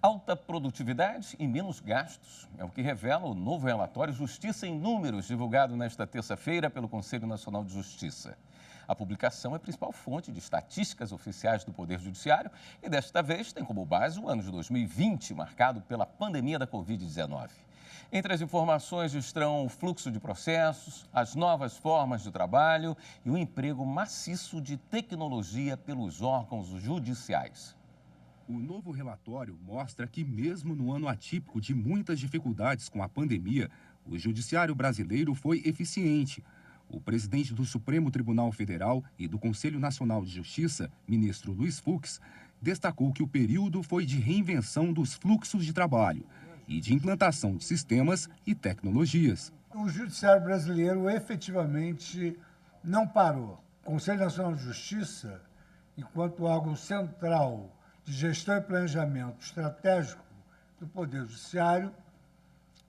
Alta produtividade e menos gastos é o que revela o novo relatório Justiça em Números, divulgado nesta terça-feira pelo Conselho Nacional de Justiça. A publicação é a principal fonte de estatísticas oficiais do Poder Judiciário e, desta vez, tem como base o ano de 2020, marcado pela pandemia da Covid-19. Entre as informações estão o fluxo de processos, as novas formas de trabalho e o emprego maciço de tecnologia pelos órgãos judiciais. O novo relatório mostra que, mesmo no ano atípico de muitas dificuldades com a pandemia, o judiciário brasileiro foi eficiente. O presidente do Supremo Tribunal Federal e do Conselho Nacional de Justiça, ministro Luiz Fux, destacou que o período foi de reinvenção dos fluxos de trabalho e de implantação de sistemas e tecnologias. O judiciário brasileiro efetivamente não parou. O Conselho Nacional de Justiça, enquanto órgão central de gestão e planejamento estratégico do Poder Judiciário,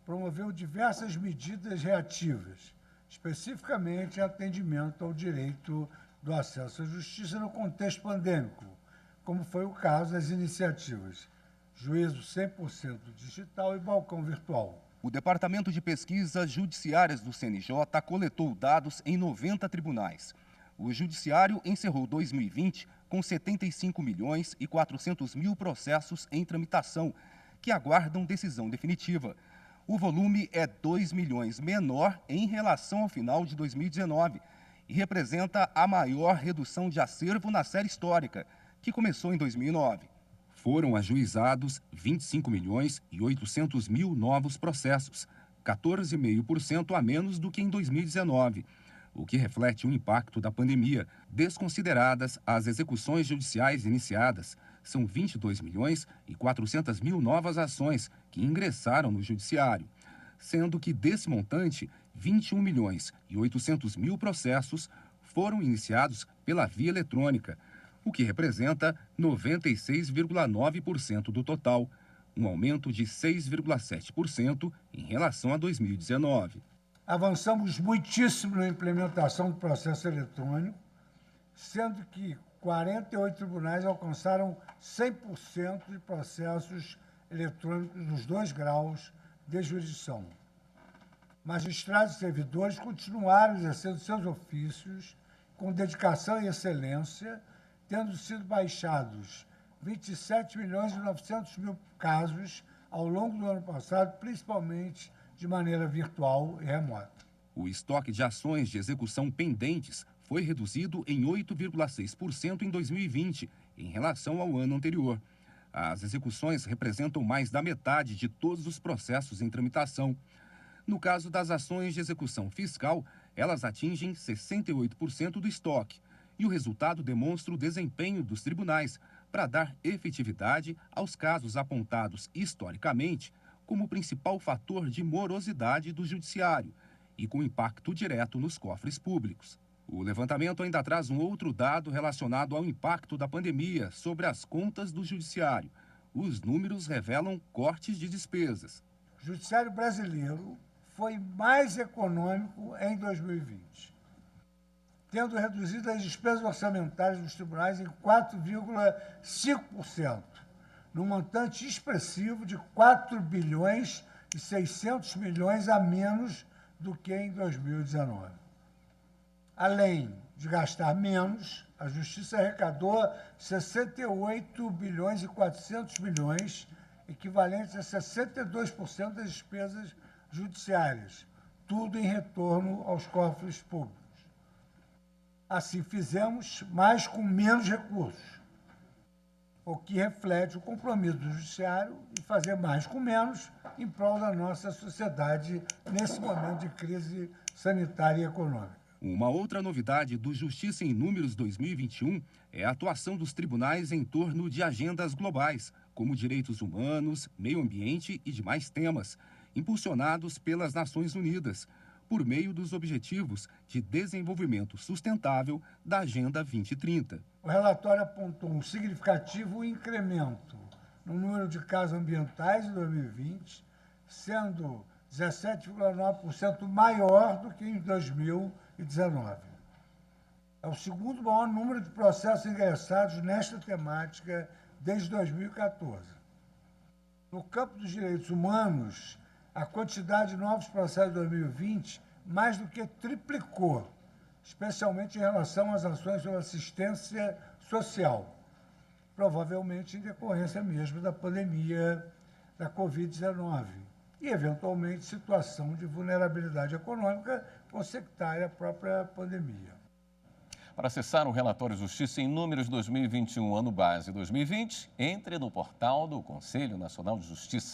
promoveu diversas medidas reativas, especificamente em atendimento ao direito do acesso à justiça no contexto pandêmico, como foi o caso das iniciativas Juízo 100% Digital e Balcão Virtual. O Departamento de Pesquisas Judiciárias do CNJ coletou dados em 90 tribunais. O Judiciário encerrou 2020 com 75 milhões e 400 mil processos em tramitação, que aguardam decisão definitiva. O volume é 2 milhões menor em relação ao final de 2019 e representa a maior redução de acervo na série histórica, que começou em 2009. Foram ajuizados 25 milhões e 800 mil novos processos, 14,5% a menos do que em 2019. O que reflete o impacto da pandemia. Desconsideradas as execuções judiciais iniciadas, são 22 milhões e 400 mil novas ações que ingressaram no judiciário, sendo que desse montante, 21 milhões e 800 mil processos foram iniciados pela via eletrônica, o que representa 96,9% do total, um aumento de 6,7% em relação a 2019. Avançamos muitíssimo na implementação do processo eletrônico, sendo que 48 tribunais alcançaram 100% de processos eletrônicos nos 2 graus de jurisdição. Magistrados e servidores continuaram exercendo seus ofícios com dedicação e excelência, tendo sido baixados 27 milhões e 900 mil casos ao longo do ano passado, principalmente de maneira virtual e remota. O estoque de ações de execução pendentes foi reduzido em 8,6% em 2020, em relação ao ano anterior. As execuções representam mais da metade de todos os processos em tramitação. No caso das ações de execução fiscal, elas atingem 68% do estoque. E o resultado demonstra o desempenho dos tribunais para dar efetividade aos casos apontados historicamente como principal fator de morosidade do judiciário e com impacto direto nos cofres públicos. O levantamento ainda traz um outro dado relacionado ao impacto da pandemia sobre as contas do judiciário. Os números revelam cortes de despesas. O judiciário brasileiro foi mais econômico em 2020, tendo reduzido as despesas orçamentárias dos tribunais em 4,5%, num montante expressivo de 4 bilhões e 600 milhões a menos do que em 2019. Além de gastar menos, a Justiça arrecadou 68 bilhões e 400 milhões, equivalentes a 62% das despesas judiciárias, tudo em retorno aos cofres públicos. Assim fizemos, mas com menos recursos, o que reflete o compromisso do judiciário em fazer mais com menos em prol da nossa sociedade nesse momento de crise sanitária e econômica. Uma outra novidade do Justiça em Números 2021 é a atuação dos tribunais em torno de agendas globais, como direitos humanos, meio ambiente e demais temas, impulsionados pelas Nações Unidas, por meio dos Objetivos de Desenvolvimento Sustentável da Agenda 2030. O relatório apontou um significativo incremento no número de casos ambientais em 2020, sendo 17,9% maior do que em 2019. É o segundo maior número de processos ingressados nesta temática desde 2014. No campo dos direitos humanos, a quantidade de novos processos de 2020 mais do que triplicou, especialmente em relação às ações sobre assistência social, provavelmente em decorrência mesmo da pandemia da Covid-19 e, eventualmente, situação de vulnerabilidade econômica consequentária à própria pandemia. Para acessar o relatório Justiça em Números 2021, ano base 2020, entre no portal do Conselho Nacional de Justiça.